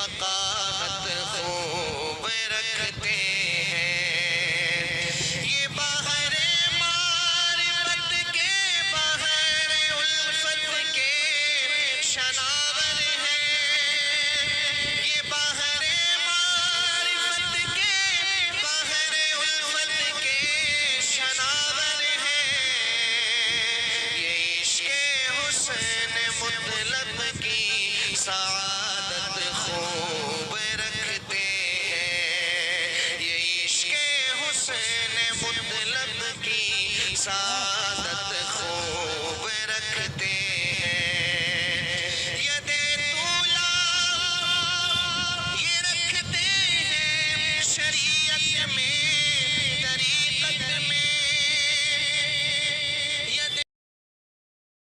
فقاہت خوب رکھتے ہیں، یہ بحر معرفت کے بحر الفت کے شناور ہیں، یہ بحر معرفت کے بحر الفت کے شناور ہیں، یہ عشق حسین مطلب کی سعادت خوب رکھتے ہیں، یہ عشق حسین مطلب کی سعادت خوب رکھتے ہیں، ید طولا یہ رکھتے ہیں، شریعت میں